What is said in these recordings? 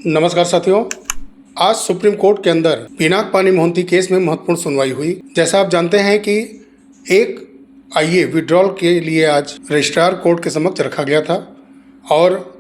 नमस्कार साथियों, आज सुप्रीम कोर्ट के अंदर पिनाक पानी मोहंती केस में महत्वपूर्ण सुनवाई हुई। जैसा आप जानते हैं कि एक आईए विड्रॉल के लिए आज रजिस्ट्रार कोर्ट के समक्ष रखा गया था और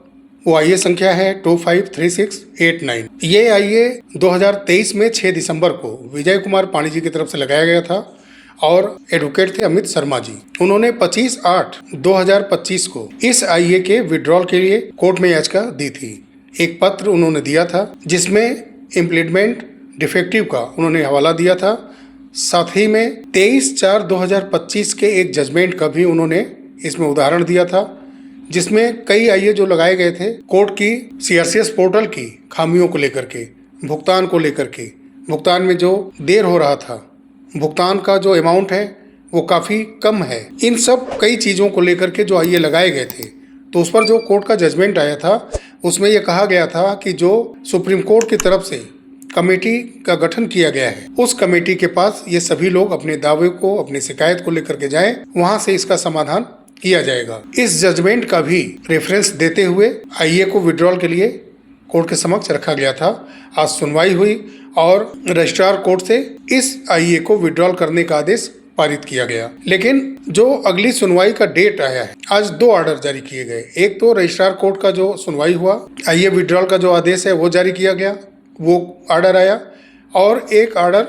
वो आईए संख्या है 253689। ये आईए 2023 में 6 दिसंबर को विजय कुमार पाणी जी की तरफ से लगाया गया था और एडवोकेट थे अमित शर्मा जी। उन्होंने 25/8/2025 को इस आईए के विड्रॉल के लिए कोर्ट में याचिका दी थी। एक पत्र उन्होंने दिया था जिसमें इम्प्लीमेंट डिफेक्टिव का उन्होंने हवाला दिया था। साथ ही में 23/4/2025 के एक जजमेंट का भी उन्होंने इसमें उदाहरण दिया था, जिसमें कई आईए जो लगाए गए थे कोर्ट की सीआरसीएस पोर्टल की खामियों को लेकर के, भुगतान को लेकर के, भुगतान में जो देर हो रहा था, भुगतान का जो अमाउंट है वो काफ़ी कम है, इन सब कई चीज़ों को लेकर के जो आईए लगाए गए थे। तो उस पर जो कोर्ट का जजमेंट आया था उसमें यह कहा गया था कि जो सुप्रीम कोर्ट की तरफ से कमेटी का गठन किया गया है, उस कमेटी के पास ये सभी लोग अपने दावे को, अपनी शिकायत को लेकर के जाएं, वहां से इसका समाधान किया जाएगा। इस जजमेंट का भी रेफरेंस देते हुए आईए को विड्रॉल के लिए कोर्ट के समक्ष रखा गया था। आज सुनवाई हुई और रजिस्ट्रार कोर्ट से इस आईए को विड्रॉल करने का आदेश पारित किया गया। लेकिन जो अगली सुनवाई का डेट आया है, आज 2 ऑर्डर जारी किए गए। एक तो रजिस्ट्रार कोर्ट का जो सुनवाई हुआ, आईए विड्रॉल का जो आदेश है वो जारी किया गया, वो ऑर्डर आया, और एक ऑर्डर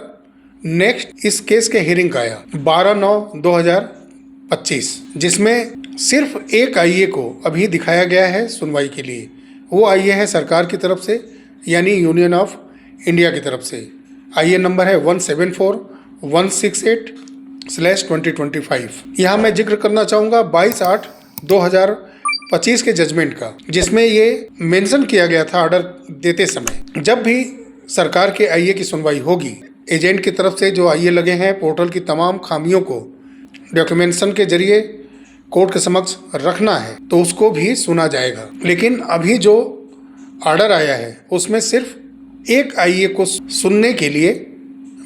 नेक्स्ट इस केस के हियरिंग का आया 12/9/2025, जिसमें सिर्फ एक आईए को अभी दिखाया गया है सुनवाई के लिए। वो आईए है सरकार की तरफ से, यानी यूनियन ऑफ इंडिया की तरफ से। आईए नंबर है 174168/2025। यहाँ मैं जिक्र करना चाहूँगा 22/8/2025 के जजमेंट का, जिसमें ये मेंशन किया गया था ऑर्डर देते समय, जब भी सरकार के आईए की सुनवाई होगी, एजेंट की तरफ से जो आईए लगे हैं पोर्टल की तमाम खामियों को डॉक्यूमेंटेशन के जरिए कोर्ट के समक्ष रखना है तो उसको भी सुना जाएगा। लेकिन अभी जो ऑर्डर आया है उसमें सिर्फ एक आईए को सुनने के लिए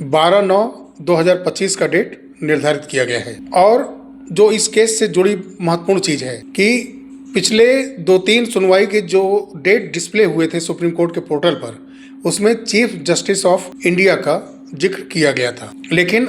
12/9/2025 का डेट निर्धारित किया गया है। और जो इस केस से जुड़ी महत्वपूर्ण चीज़ है कि पिछले 2-3 सुनवाई के जो डेट डिस्प्ले हुए थे सुप्रीम कोर्ट के पोर्टल पर, उसमें चीफ जस्टिस ऑफ इंडिया का जिक्र किया गया था। लेकिन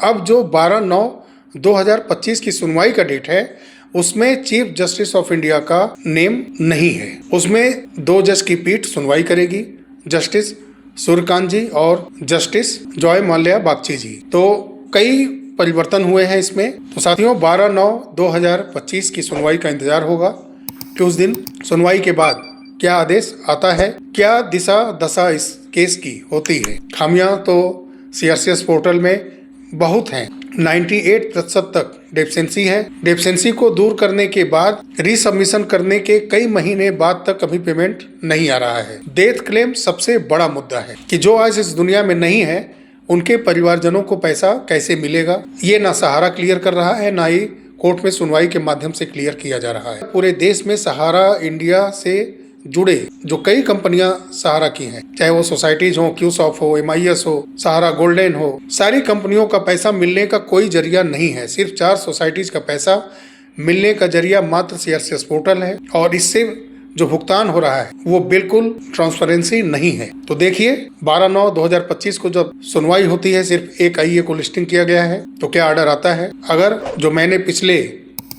अब जो 12/9/2025 की सुनवाई का डेट है उसमें चीफ जस्टिस ऑफ इंडिया का नेम नहीं है। उसमें 2 जज की पीठ सुनवाई करेगी, जस्टिस सूर्यकांत जी और जस्टिस जॉय माल्या बागची जी। तो कई परिवर्तन हुए हैं इसमें। तो साथियों, 12/9/2025 की सुनवाई का इंतजार होगा कि उस दिन सुनवाई के बाद क्या आदेश आता है, क्या दिशा दशा इस केस की होती है। खामियां तो सीआरसीएस पोर्टल में बहुत हैं, 98% तक डेफिशिएंसी है। डेफिशिएंसी को दूर करने के बाद रीसबमिशन करने के कई महीने बाद तक अभी पेमेंट नहीं आ रहा है। डेथ क्लेम सबसे बड़ा मुद्दा है कि जो आज इस दुनिया में नहीं है उनके परिवारजनों को पैसा कैसे मिलेगा, ये ना सहारा क्लियर कर रहा है, ना ही कोर्ट में सुनवाई के माध्यम से क्लियर किया जा रहा है। पूरे देश में सहारा इंडिया से जुड़े जो कई कंपनियां सहारा की हैं, चाहे वो सोसाइटीज हो, क्यूसॉफ हो, MIS हो, सहारा गोल्डन हो, सारी कंपनियों का पैसा मिलने का कोई जरिया नहीं है। सिर्फ 4 सोसाइटीज का पैसा मिलने का जरिया मात्र सीआरसीएस पोर्टल है और इससे जो भुगतान हो रहा है वो बिल्कुल ट्रांसपेरेंसी नहीं है। तो देखिए 12/9/2025 को जब सुनवाई होती है, सिर्फ एक आईए को लिस्टिंग किया गया है, तो क्या ऑर्डर आता है। अगर जो मैंने पिछले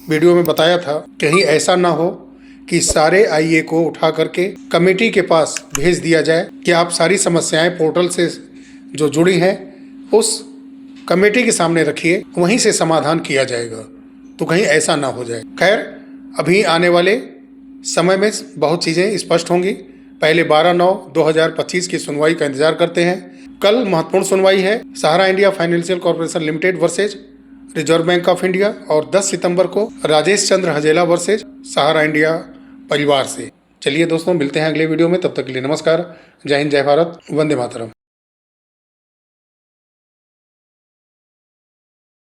वीडियो में बताया था कहीं ऐसा ना हो कि सारे आईए को उठा करके कमेटी के पास भेज दिया जाए कि आप सारी समस्याएं पोर्टल से जो जुड़ी हैं उस कमेटी के सामने रखिए, वहीं से समाधान किया जाएगा, तो कहीं ऐसा ना हो जाए। खैर, अभी आने वाले समय में बहुत चीज़ें स्पष्ट होंगी। पहले 12/9/2025 की सुनवाई का इंतजार करते हैं। कल महत्वपूर्ण सुनवाई है Sahara India Financial Corporation Limited versus Reserve Bank of India, और 10 सितंबर को राजेश चंद्र हजेला वर्सेज सहारा इंडिया परिवार से। चलिए दोस्तों, मिलते हैं अगले वीडियो में। तब तक के लिए नमस्कार, जय हिंद, जय भारत, वंदे मातरम।